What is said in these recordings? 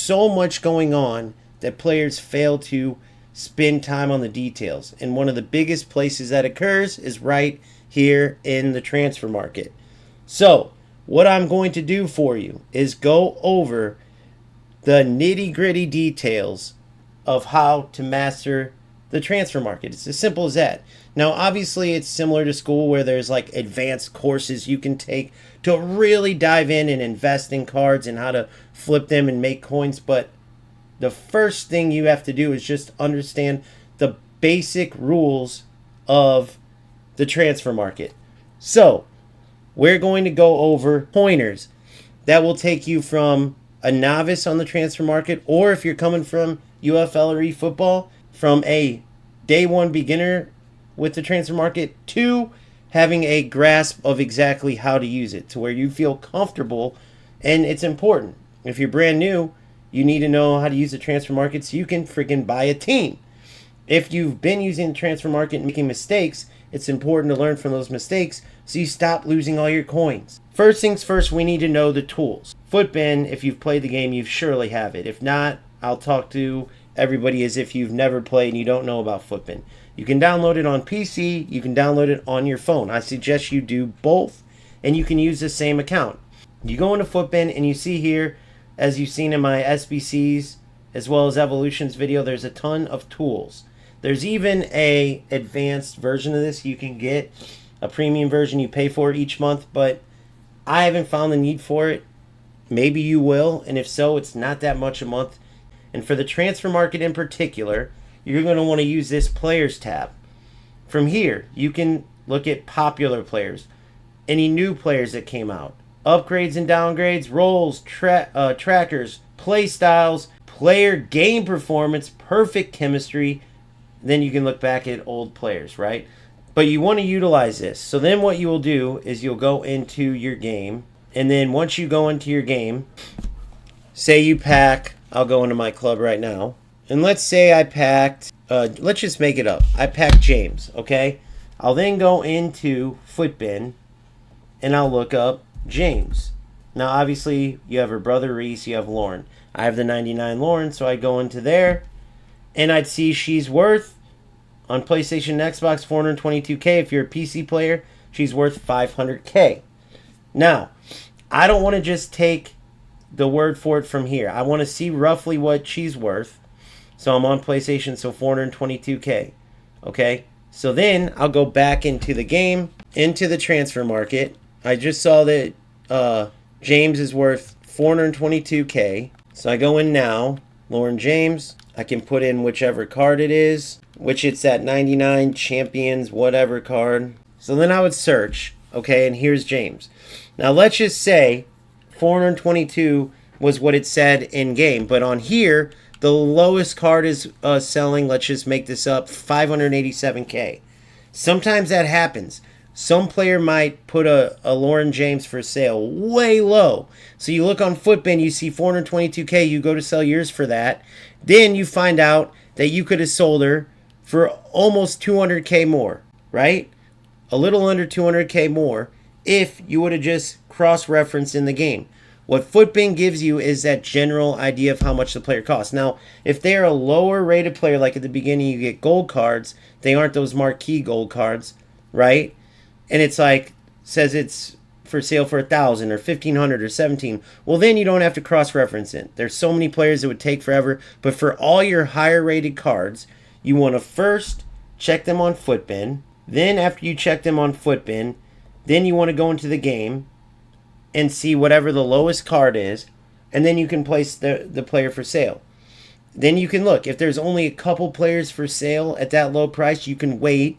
so much going on that players fail to spend time on the details. And one of the biggest places that occurs is right here in the transfer market. So, what I'm going to do for you is go over the nitty-gritty details of how to master the transfer market. It's as simple as that. Now, obviously, it's similar to school where there's like advanced courses you can take to really dive in and invest in cards and how to flip them and make coins. But the first thing you have to do is just understand the basic rules of the transfer market. So, we're going to go over pointers that will take you from a novice on the transfer market, or if you're coming from UFL or eFootball, from a day one beginner with the transfer market to having a grasp of exactly how to use it to where you feel comfortable. And it's important. If you're brand new, you need to know how to use the transfer market so you can freaking buy a team. If you've been using the transfer market and making mistakes, it's important to learn from those mistakes so you stop losing all your coins. First things first, we need to know the tools. Footbin, if you've played the game, you surely have it. If not, I'll talk to everybody as if you've never played and you don't know about Footbin. You can download it on PC, you can download it on your phone. I suggest you do both, and you can use the same account. You go into Footbin and you see here, as you've seen in my SBCs as well as Evolutions video, there's a ton of tools. There's even a advanced version of this you can get, a premium version you pay for each month, but I haven't found the need for it. Maybe you will, and if so, it's not that much a month. And for the transfer market in particular, you're going to want to use this Players tab. From here, you can look at popular players, any new players that came out, upgrades and downgrades, roles, trackers, play styles, player game performance, perfect chemistry. Then you can look back at old players, right? But you want to utilize this. So then what you will do is you'll go into your game. And then once you go into your game, say you pack, I'll go into my club right now. And let's say I packed, let's just make it up. I packed James, okay? I'll then go into Footbin and I'll look up James. Now, obviously, you have her brother Reese, you have Lauren. I have the 99 Lauren, so I go into there. And I'd see she's worth, on PlayStation and Xbox, 422K. If you're a PC player, she's worth 500K. Now, I don't want to just take the word for it from here. I want to see roughly what she's worth. So I'm on PlayStation, so 422K. Okay? So then I'll go back into the game, into the transfer market. I just saw that James is worth 422K. So I go in now, Lauren James. I can put in whichever card it is, which it's that 99 Champions whatever card. So then I would search, okay, and here's James. Now let's just say 422 was what it said in game, but on here, the lowest card is selling, let's just make this up, 587K. Sometimes that happens. Some player might put a Lauren James for sale way low. So you look on Footbin, you see 422K, you go to sell yours for that. Then you find out that you could have sold her for almost 200K more, right? A little under 200K more if you would have just cross-referenced in the game. What Footbin gives you is that general idea of how much the player costs. Now, if they're a lower rated player, like at the beginning you get gold cards, they aren't those marquee gold cards, right? And it's like, says it's for sale for 1,000 or 1,500 or 17. Well, then you don't have to cross-reference it. There's so many players that would take forever. But for all your higher rated cards, you want to first check them on Footbin. Then after you check them on Footbin, then you want to go into the game and see whatever the lowest card is. And then you can place the player for sale. Then you can look. If there's only a couple players for sale at that low price, you can wait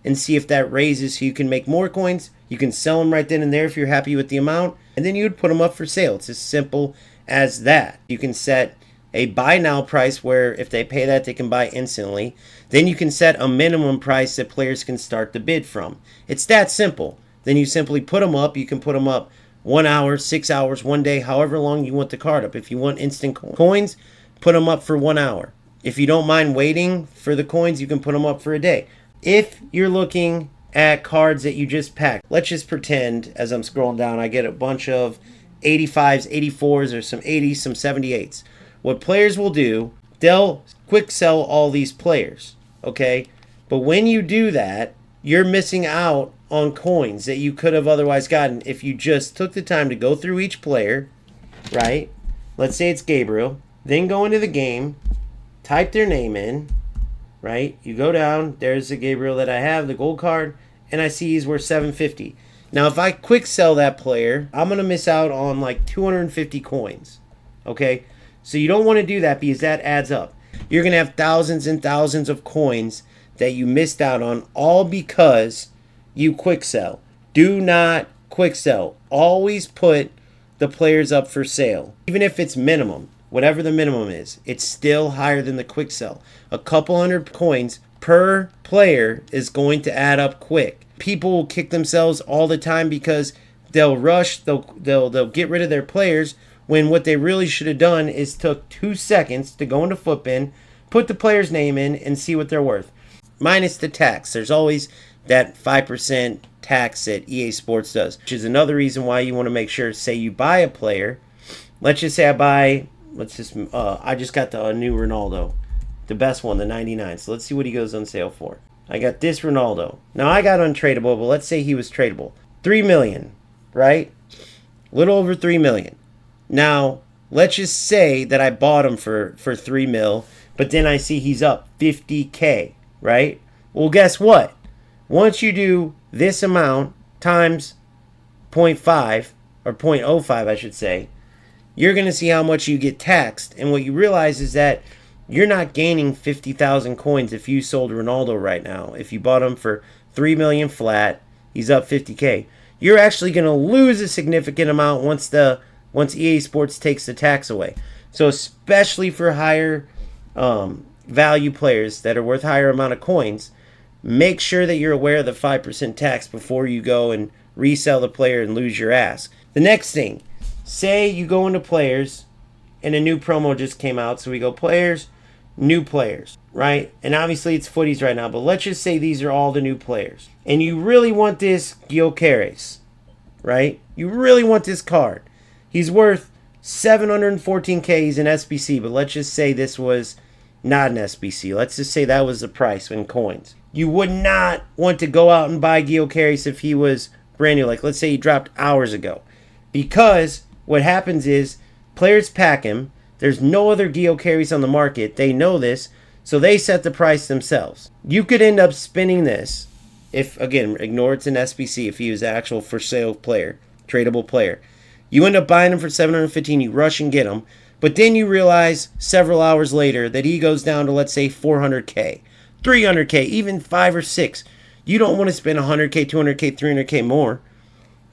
and see if that raises so you can make more coins. You can sell them right then and there if you're happy with the amount, and then you would put them up for sale. It's as simple as that. You can set a buy now price where if they pay that, they can buy instantly. Then you can set a minimum price that players can start the bid from. It's that simple. Then you simply put them up. You can put them up 1 hour, 6 hours, 1 day, however long you want the card up. If you want instant coins, put them up for 1 hour. If you don't mind waiting for the coins, you can put them up for a day. If you're looking at cards that you just packed, let's just pretend, as I'm scrolling down, I get a bunch of 85s, 84s, or some 80s, some 78s. what players will do, they'll quick sell all these players, okay? But when you do that, you're missing out on coins that you could have otherwise gotten if you just took the time to go through each player, right? Let's say it's Gabriel. Then go into the game, type their name in, right? You go down, there's the Gabriel that I have, the gold card, and I see he's worth 750. Now, if I quick sell that player, I'm going to miss out on like 250 coins, okay? So you don't want to do that because that adds up. You're going to have thousands and thousands of coins that you missed out on, all because you quick sell. Do not quick sell. Always put the players up for sale. Even if it's minimum, whatever the minimum is, it's still higher than the quick sell. A couple hundred coins per player is going to add up quick. People will kick themselves all the time because they'll rush, they'll get rid of their players when what they really should have done is took 2 seconds to go into Footbin, put the player's name in, and see what they're worth. Minus the tax. There's always that 5% tax that EA Sports does, which is another reason why you want to make sure, say you buy a player. Let's just say I just got the new Ronaldo, the best one, the 99. So let's see what he goes on sale for. I got this Ronaldo. Now I got untradeable, but let's say he was tradable. 3 million, right? A little over 3 million. Now, let's just say that I bought him for 3 mil, but then I see he's up 50K, right? Well, guess what? Once you do this amount times 0.5, or 0.05, I should say, you're going to see how much you get taxed. And what you realize is that you're not gaining 50,000 coins if you sold Ronaldo right now. If you bought him for 3 million flat, he's up 50K. You're actually going to lose a significant amount once EA Sports takes the tax away. So especially for higher value players that are worth higher amount of coins, make sure that you're aware of the 5% tax before you go and resell the player and lose your ass. The next thing, say you go into players and a new promo just came out. So we go players, new players, right? And obviously it's footies right now, but let's just say these are all the new players. And you really want this Gyökeres, right? You really want this card. He's worth 714K. He's an SBC, but let's just say this was not an SBC. Let's just say that was the price in coins. You would not want to go out and buy Gyökeres if he was brand new. Like, let's say he dropped hours ago. Because what happens is players pack him. There's no other Gyökeres on the market. They know this, so they set the price themselves. You could end up spinning this if, again, ignore it's an SBC, if he was an actual for sale player, tradable player. You end up buying him for 715, you rush and get him, but then you realize several hours later that he goes down to, let's say, 400K, 300K, even 5 or 6. You don't want to spend 100K, 200K, 300K more.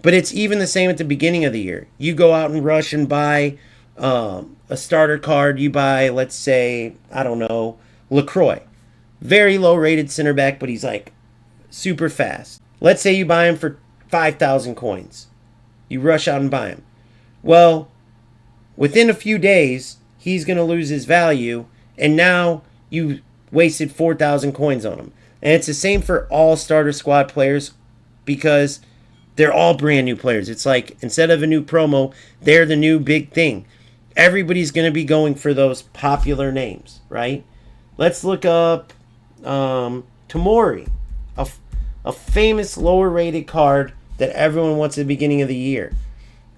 But it's even the same at the beginning of the year. You go out and rush and buy a starter card. You buy, let's say, I don't know, LaCroix. Very low rated center back, but he's like super fast. Let's say you buy him for 5,000 coins. You rush out and buy him. Well, within a few days, he's going to lose his value, and now you wasted 4,000 coins on him. And it's the same for all starter squad players because they're all brand new players. It's like instead of a new promo, they're the new big thing. Everybody's going to be going for those popular names, right? Let's look up Tomori, a famous lower rated card that everyone wants at the beginning of the year,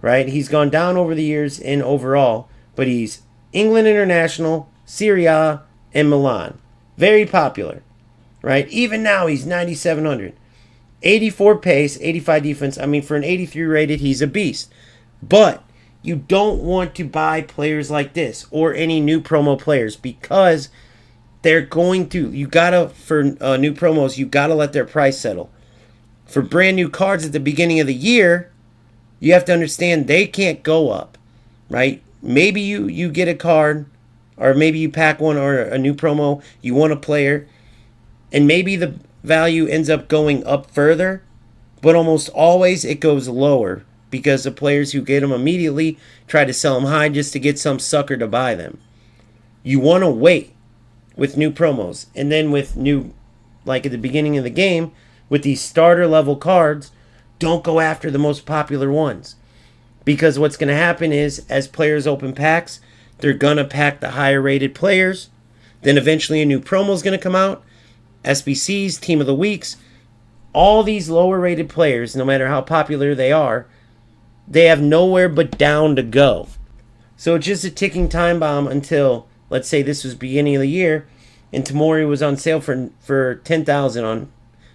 right? He's gone down over the years in overall, but he's England International, Serie A, and Milan. Very popular, right? Even now, he's 9,700. 84 pace, 85 defense. I mean, for an 83 rated, he's a beast. But you don't want to buy players like this or any new promo players because they're going to, for new promos, you gotta let their price settle. For brand new cards at the beginning of the year, you have to understand they can't go up, right? Maybe you get a card, or maybe you pack one or a new promo, you want a player, and maybe the value ends up going up further, but almost always it goes lower because the players who get them immediately try to sell them high just to get some sucker to buy them. You want to wait with new promos, and then with new, like at the beginning of the game, with these starter level cards, don't go after the most popular ones. Because what's going to happen is, as players open packs, they're going to pack the higher rated players. Then eventually a new promo is going to come out. SBCs, Team of the Weeks. All these lower rated players, no matter how popular they are, they have nowhere but down to go. So it's just a ticking time bomb until, let's say this was beginning of the year, and Tamori was on sale for $10,000 on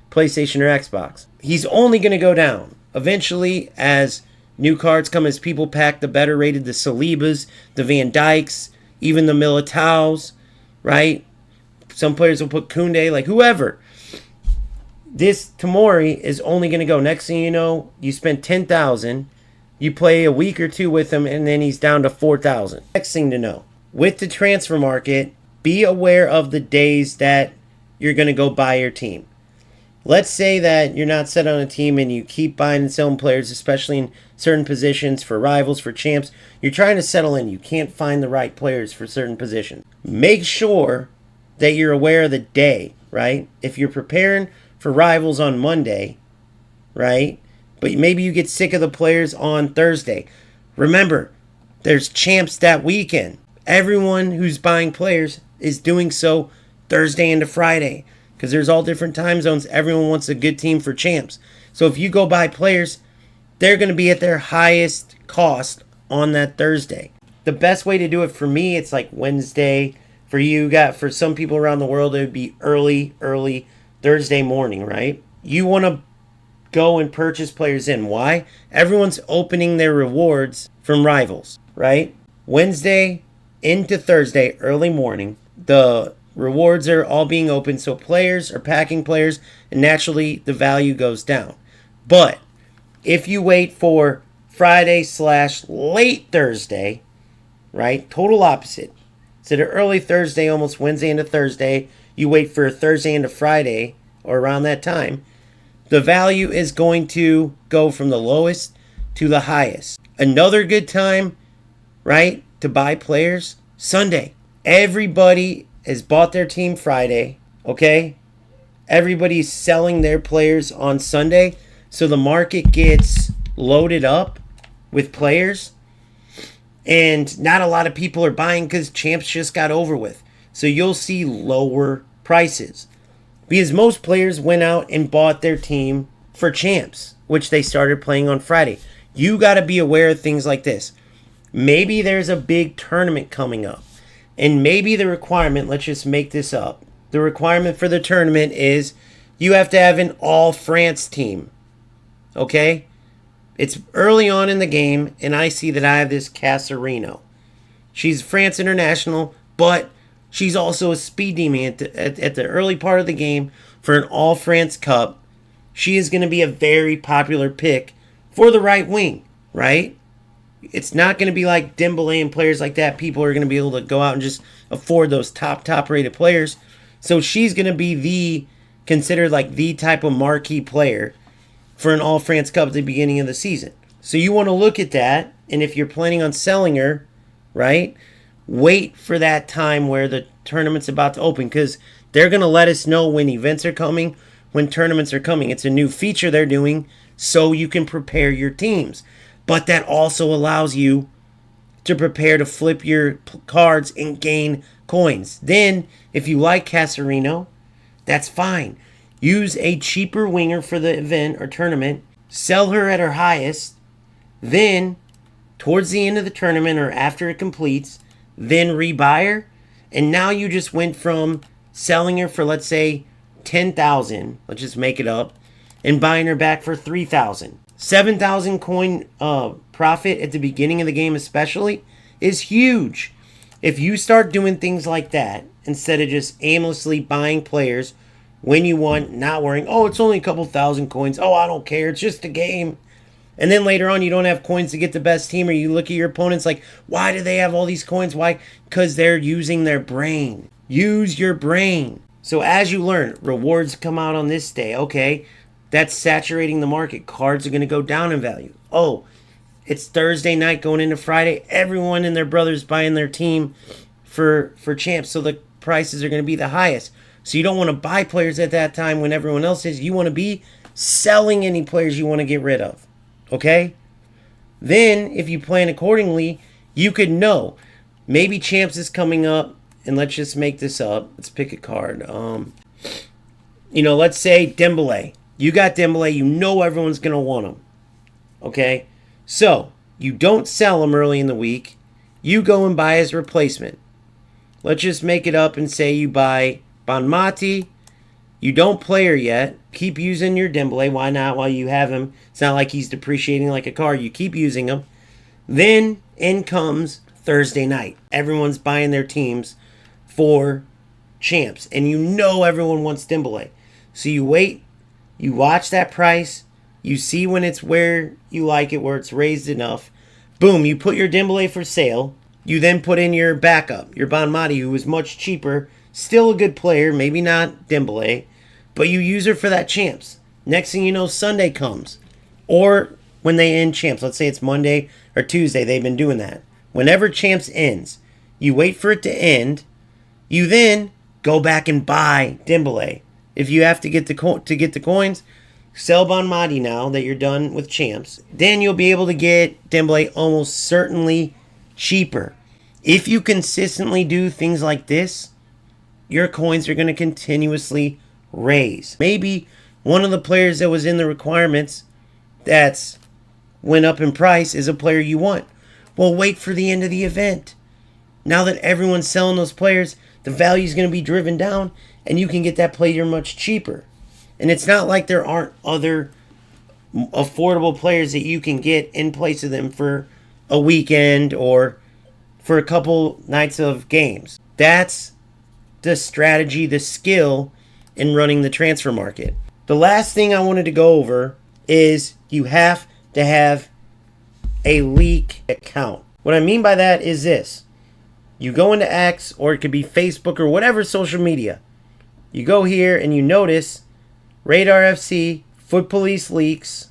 PlayStation or Xbox. He's only going to go down. Eventually, as new cards come, as people pack the better rated, the Salibas, the Van Dykes, even the Militaos, right? Some players will put Koundé, like whoever. This Tamori is only going to go. Next thing you know, you spend $10,000, you play a week or two with him, and then he's down to $4,000. Next thing to know, with the transfer market, be aware of the days that you're going to go buy your team. Let's say that you're not set on a team and you keep buying and selling players, especially in certain positions for rivals, for champs. You're trying to settle in. You can't find the right players for certain positions. Make sure that you're aware of the day, right? If you're preparing for rivals on Monday, right? But maybe you get sick of the players on Thursday. Remember, there's champs that weekend. Everyone who's buying players is doing so Thursday into Friday because there's all different time zones. Everyone wants a good team for champs. So if you go buy players, they're going to be at their highest cost on that Thursday. The best way to do it for me, it's like Wednesday. For you, for some people around the world, it would be early Thursday morning, right? You want to go and purchase players in. Why? Everyone's opening their rewards from rivals, right? Wednesday into Thursday, early morning, the rewards are all being opened, so players are packing players, and naturally the value goes down. But if you wait for Friday/late Thursday, right? Total opposite. Instead of early Thursday, almost Wednesday into Thursday, you wait for Thursday into Friday or around that time, the value is going to go from the lowest to the highest. Another good time, right, to buy players, Sunday. Everybody has bought their team Friday, okay? Everybody's selling their players on Sunday, so the market gets loaded up with players, and not a lot of people are buying because champs just got over with. So you'll see lower prices because most players went out and bought their team for champs, which they started playing on Friday. You got to be aware of things like this. Maybe there's a big tournament coming up, and maybe the requirement, let's just make this up, the requirement for the tournament is you have to have an all-France team, okay? It's early on in the game, and I see that I have this Casarino. She's France international, but she's also a speed demon at the early part of the game for an all-France Cup. She is going to be a very popular pick for the right wing, right? It's not going to be like Dembele and players like that. People are going to be able to go out and just afford those top-rated players. So she's going to be considered like the type of marquee player for an all-France Cup at the beginning of the season. So you want to look at that, and if you're planning on selling her, right, wait for that time where the tournament's about to open because they're going to let us know when events are coming, when tournaments are coming. It's a new feature they're doing so you can prepare your teams. But that also allows you to prepare to flip your cards and gain coins. Then, if you like Casarino, that's fine. Use a cheaper winger for the event or tournament. Sell her at her highest. Then, towards the end of the tournament or after it completes, then rebuy her. And now you just went from selling her for, let's say, $10,000. Let's just make it up. And buying her back for $3,000. 7,000 coin profit at the beginning of the game especially is huge. If you start doing things like that, instead of just aimlessly buying players when you want, not worrying, oh, it's only a couple thousand coins. Oh, I don't care. It's just a game. And then later on, you don't have coins to get the best team, or you look at your opponents like, why do they have all these coins? Why? Because they're using their brain. Use your brain. So as you learn, rewards come out on this day. Okay, that's saturating the market. Cards are going to go down in value. Oh, it's Thursday night going into Friday. Everyone and their brothers buying their team for champs, so the prices are going to be the highest. So you don't want to buy players at that time when everyone else is. You want to be selling any players you want to get rid of. Okay? Then, if you plan accordingly, you could know. maybe Champs is coming up, and let's just make this up. Let's pick a card. Let's say Dembele. You got Dembele. You know everyone's going to want him. Okay? So, you don't sell him early in the week. You go and buy his replacement. Let's just make it up and say you buy Bonmati. You don't play her yet. Keep using your Dembele. Why not while you have him? It's not like he's depreciating like a car. You keep using him. Then in comes Thursday night. Everyone's buying their teams for Champs. And you know everyone wants Dembele. So you wait. You watch that price. You see when it's where you like it, where it's raised enough. Boom, you put your Dembele for sale. You then put in your backup, your Bonmati, who is much cheaper. Still a good player, maybe not Dembele, but you use her for that Champs. Next thing you know, Sunday comes. Or when they end Champs, let's say it's Monday or Tuesday, they've been doing that. Whenever Champs ends, you wait for it to end. You then go back and buy Dembele. If you have to get the coins, sell Bonmati now that you're done with Champs. Then you'll be able to get Dembele almost certainly cheaper. If you consistently do things like this, your coins are going to continuously raise. Maybe one of the players that was in the requirements that's went up in price is a player you want. Well, wait for the end of the event. Now that everyone's selling those players, the value is going to be driven down, and you can get that player much cheaper. And it's not like there aren't other affordable players that you can get in place of them for a weekend or for a couple nights of games. That's the strategy, the skill in running the transfer market. The last thing I wanted to go over is you have to have a leak account. What I mean by that is this. You go into X, or it could be Facebook or whatever social media. You go here and you notice Radar FC, Foot Police leaks,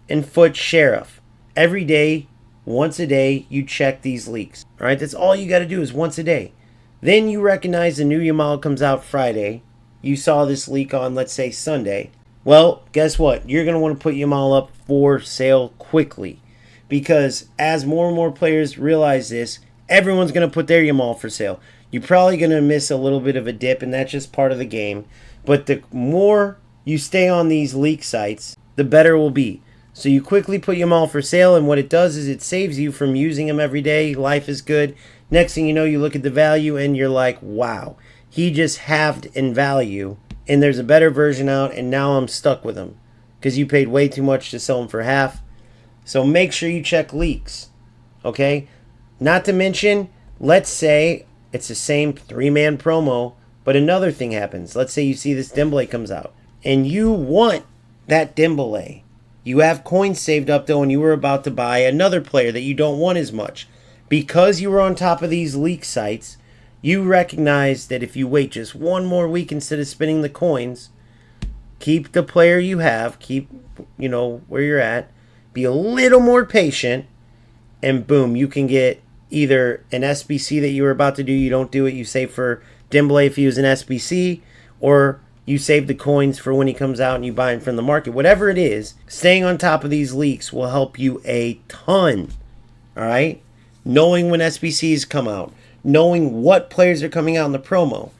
and Foot Sheriff. Every day, once a day, you check these leaks. All right, that's all you got to do is once a day. Then you recognize the new Yamal comes out Friday. You saw this leak on, let's say, Sunday. Well, guess what? You're going to want to put Yamal up for sale quickly. Because as more and more players realize this, everyone's going to put their Yamal for sale. You're probably going to miss a little bit of a dip, and that's just part of the game. But the more you stay on these leak sites, the better it will be. So you quickly put Yamal for sale, and what it does is it saves you from using him every day. Life is good. Next thing you know, you look at the value, and you're like, wow, he just halved in value, and there's a better version out, and now I'm stuck with him because you paid way too much to sell him for half. So make sure you check leaks, okay? Not to mention, let's say it's the same three-man promo, but another thing happens. Let's say you see this Dembele comes out, and you want that Dembele. You have coins saved up, though, and you were about to buy another player that you don't want as much. Because you were on top of these leak sites, you recognize that if you wait just one more week instead of spending the coins, keep the player you have, keep, where you're at, be a little more patient, and boom, you can get either an SBC that you were about to do, you don't do it, you save for Dembele if he was an SBC, or you save the coins for when he comes out and you buy him from the market. Whatever it is, staying on top of these leaks will help you a ton, all right? Knowing when SBCs come out, knowing what players are coming out in the promo.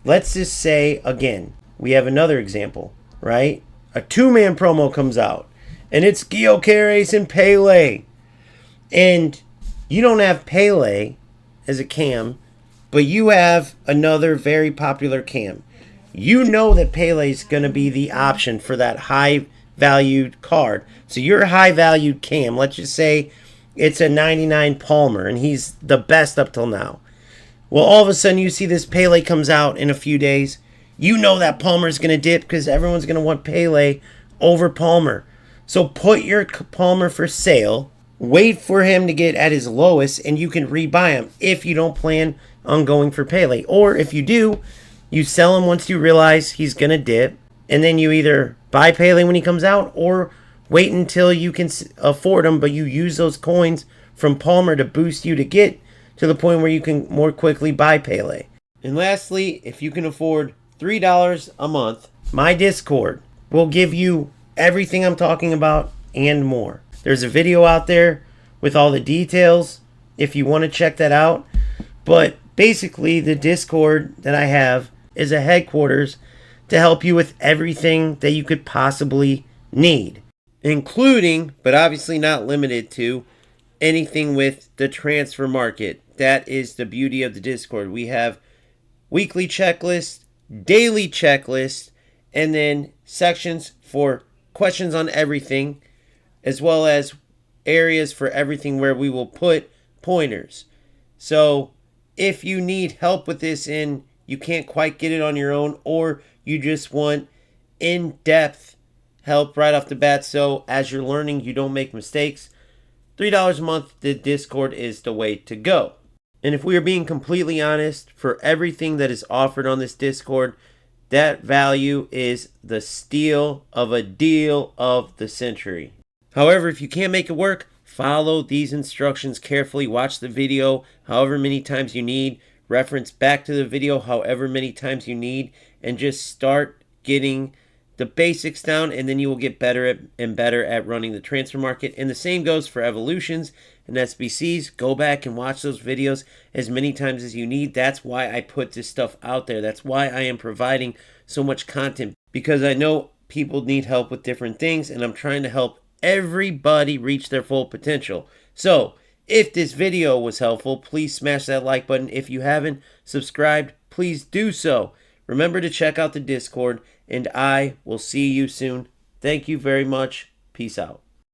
Let's just say, again, we have another example, right? A two-man promo comes out, and it's Gyökeres and Pele. And you don't have Pele as a cam, but you have another very popular cam. You know that Pele's going to be the option for that high-valued card. So your high-valued cam, let's just say it's a 99 Palmer, and he's the best up till now. Well, all of a sudden, you see this Pele comes out in a few days. You know that Palmer's going to dip because everyone's going to want Pele over Palmer. So put your Palmer for sale. Wait for him to get at his lowest, and you can rebuy him if you don't plan on going for Pele. Or if you do, you sell him once you realize he's going to dip, and then you either buy Pele when he comes out or wait until you can afford him, but you use those coins from Palmer to boost you to get to the point where you can more quickly buy Pele. And lastly, if you can afford $3 a month, my Discord will give you everything I'm talking about and more. There's a video out there with all the details if you want to check that out. But basically, the Discord that I have is a headquarters to help you with everything that you could possibly need, including, but obviously not limited to, anything with the transfer market. That is the beauty of the Discord. We have weekly checklists, daily checklists, and then sections for questions on everything, as well as areas for everything where we will put pointers. So if you need help with this and you can't quite get it on your own, or you just want in-depth help right off the bat, so as you're learning you don't make mistakes, $3 a month, the Discord is the way to go. And if we are being completely honest, for everything that is offered on this Discord, that value is the steal of a deal of the century. However, if you can't make it work, follow these instructions carefully. Watch the video however many times you need. Reference back to the video however many times you need. And just start getting the basics down, and then you will get better and better at running the transfer market. And the same goes for evolutions and SBCs. Go back and watch those videos as many times as you need. That's why I put this stuff out there. That's why I am providing so much content, because I know people need help with different things, and I'm trying to help everybody reach their full potential. So if this video was helpful, please smash that like button. If you haven't subscribed, please do so. Remember to check out the Discord, and I will see you soon. Thank you very much. Peace out.